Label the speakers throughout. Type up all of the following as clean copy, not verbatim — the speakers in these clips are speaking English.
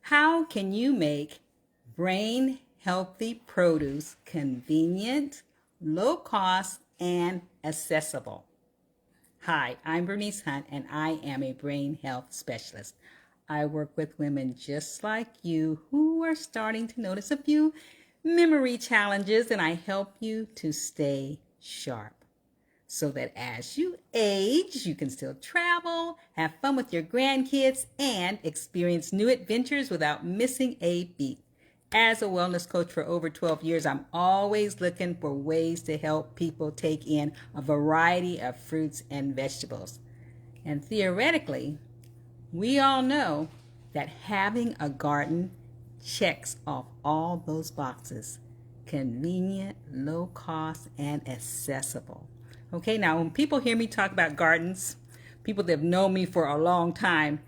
Speaker 1: How can you make brain healthy produce convenient, low cost, and accessible? Hi, I'm Bernice Hunt, and I am a brain health specialist. I work with women just like you who are starting to notice a few memory challenges, and I help you to stay sharp so that as you age, you can still travel, have fun with your grandkids, and experience new adventures without missing a beat. As a wellness coach for over 12 years, I'm always looking for ways to help people take in a variety of fruits and vegetables. And theoretically, we all know that having a garden checks off all those boxes: convenient, low cost, and accessible. Okay, now when people hear me talk about gardens, people that have known me for a long time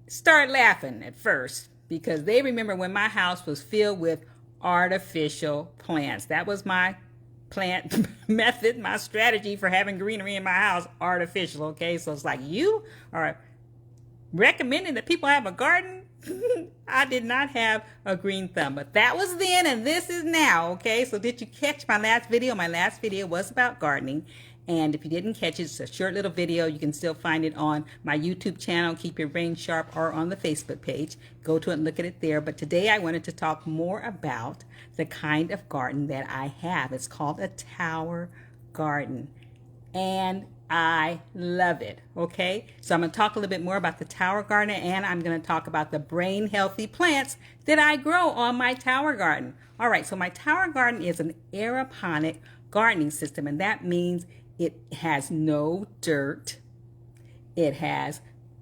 Speaker 1: start laughing at first because they remember when my house was filled with artificial plants. That was my plant method, my strategy for having greenery in my house: artificial. Okay, so it's like you are recommending that people have a garden. I did not have a green thumb, but that was then and this is now. Okay, so did you catch my last video? My last video was about gardening, and if you didn't catch it, it's a short little video. You can still find it on my YouTube channel, Keep Your Brain Sharp, or on the Facebook page. Go to it and look at it there. But today I wanted to talk more about the kind of garden that I have. It's called a tower garden, and I love it. Okay, so I'm going to talk a little bit more about the tower garden, and I'm going to talk about the brain healthy plants that I grow on my tower garden. All right, so my tower garden is an aeroponic gardening system, and that means it has no dirt, it has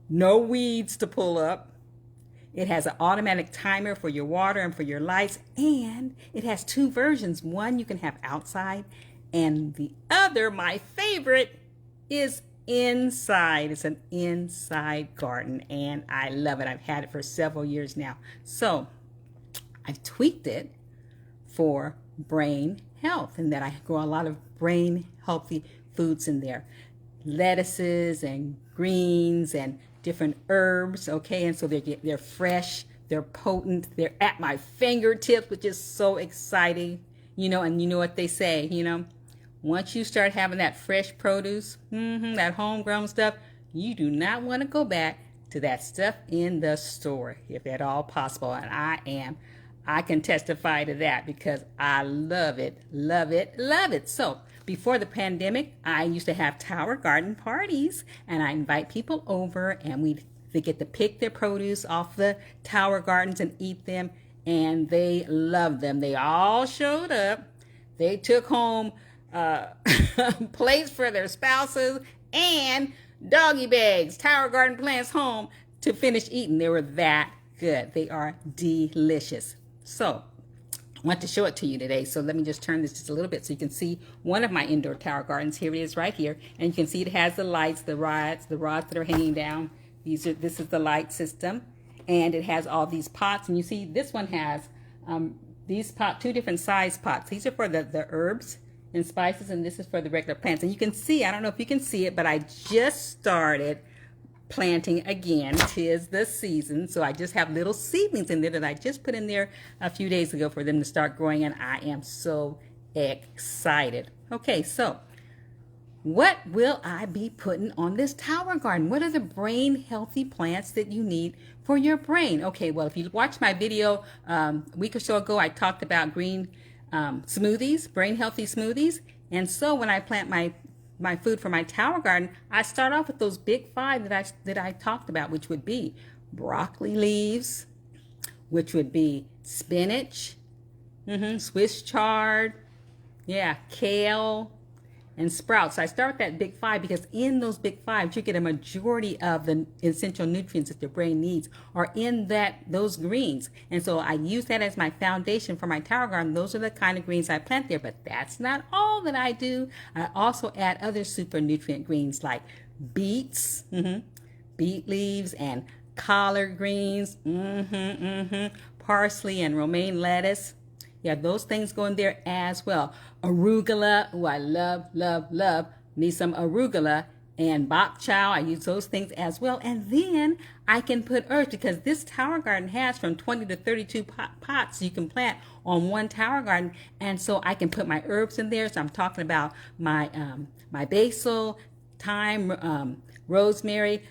Speaker 1: no weeds to pull up, it has an automatic timer for your water and for your lights, and it has two versions. One you can have outside, and the other, my favorite, is inside. It's an inside garden, and I love it. I've had it for several years now. So I've tweaked it for brain health, and that I grow a lot of brain healthy foods in there: lettuces and greens and different herbs. Okay, and so they're fresh, they're potent, they're at my fingertips, which is so exciting. And you know what they say, once you start having that fresh produce, that homegrown stuff, you do not want to go back to that stuff in the store, if at all possible. And I can testify to that because I love it, love it, love it. So before the pandemic, I used to have tower garden parties, and I invite people over, and they get to pick their produce off the tower gardens and eat them, and they love them. They all showed up. They took home plates for their spouses and doggy bags, tower garden plants home to finish eating. They were that good. They are delicious. So I want to show it to you today. So let me just turn this just a little bit so you can see one of my indoor tower gardens. Here it is right here. And you can see it has the lights, the rods that are hanging down. This is the light system. And it has all these pots. And you see this one has two different size pots. These are for the herbs and spices, and this is for the regular plants. And you can see, I don't know if you can see it, but I just started planting again. 'Tis the season. So I just have little seedlings in there that I just put in there a few days ago for them to start growing, and I am so excited. Okay, so what will I be putting on this tower garden? What are the brain healthy plants that you need for your brain? Okay, well, if you watched my video a week or so ago, I talked about green smoothies, brain healthy smoothies. And so when I plant my food for my tower garden, I start off with those big five that I talked about, which would be broccoli leaves, which would be spinach, Swiss chard, kale, and sprouts. So I start with that big five because in those big five, you get a majority of the essential nutrients that your brain needs are in those greens. And so I use that as my foundation for my tower garden. Those are the kind of greens I plant there, but that's not all that I do. I also add other super nutrient greens like beets, beet leaves, and collard greens, parsley and romaine lettuce. Yeah, those things go in there as well. Arugula. Oh, I love, love, love me some arugula and bok chow. I use those things as well. And then I can put herbs because this tower garden has from 20 to 32 pots you can plant on one tower garden. And so I can put my herbs in there. So I'm talking about my basil, thyme, rosemary,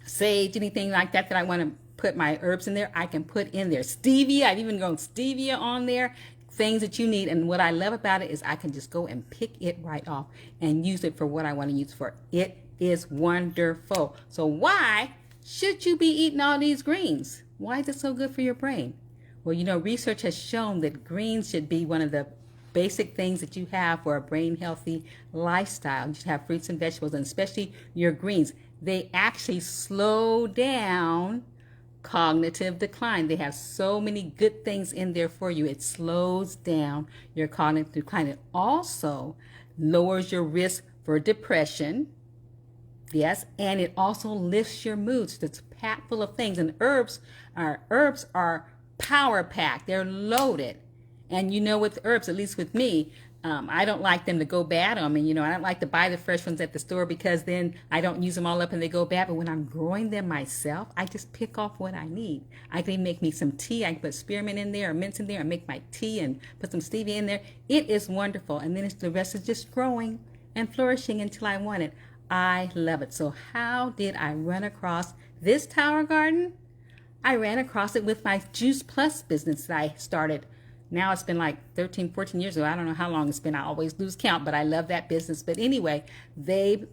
Speaker 1: sage, anything like that I want to put my herbs in there, I can put in there. Stevia, I've even grown stevia on there, things that you need. And what I love about it is I can just go and pick it right off and use it for what I want to use for. It is wonderful. So why should you be eating all these greens? Why is it so good for your brain? Well, you know, research has shown that greens should be one of the basic things that you have for a brain healthy lifestyle. You should have fruits and vegetables, and especially your greens. They actually slow down cognitive decline. They have so many good things in there for you. It slows down your cognitive decline. It also lowers your risk for depression. Yes, and it also lifts your moods. It's packed full of things. And herbs are power packed. They're loaded. And you know, with herbs, at least with me, I don't like them to go bad on me. You know, I don't like to buy the fresh ones at the store because then I don't use them all up and they go bad. But when I'm growing them myself, I just pick off what I need. I can make me some tea. I can put spearmint in there or mint in there and make my tea and put some stevia in there. It is wonderful. And then the rest is just growing and flourishing until I want it. I love it. So how did I run across this tower garden? I ran across it with my Juice Plus business that I started. Now it's been like 13, 14 years ago. I don't know how long it's been. I always lose count, but I love that business. But anyway, they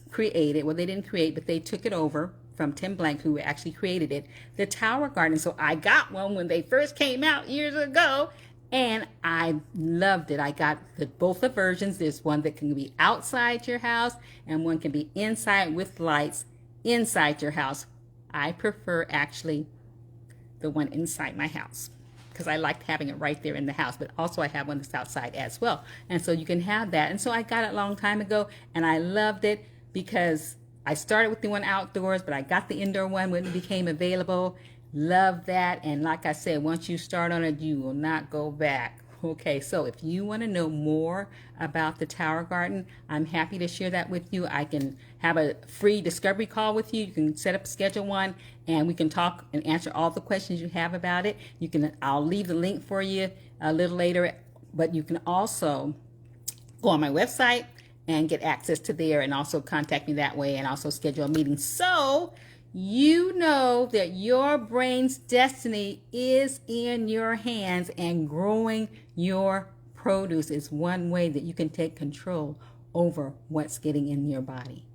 Speaker 1: created, well, they didn't create, but they took it over from Tim Blank, who actually created it, the tower garden. So I got one when they first came out years ago, and I loved it. I got both the versions. There's one that can be outside your house, and one can be inside with lights inside your house. I prefer actually the one inside my house, because I liked having it right there in the house, but also I have one that's outside as well. And so you can have that. And so I got it a long time ago, and I loved it because I started with the one outdoors, but I got the indoor one when it became available. Love that. And like I said, once you start on it, you will not go back. Okay, so if you want to know more about the tower garden, I'm happy to share that with you. I can have a free discovery call with you. You can set up, schedule one, and we can talk and answer all the questions you have about it. I'll leave the link for you a little later, but you can also go on my website and get access to there, and also contact me that way, and also schedule a meeting. So you know that your brain's destiny is in your hands, and growing your produce is one way that you can take control over what's getting in your body.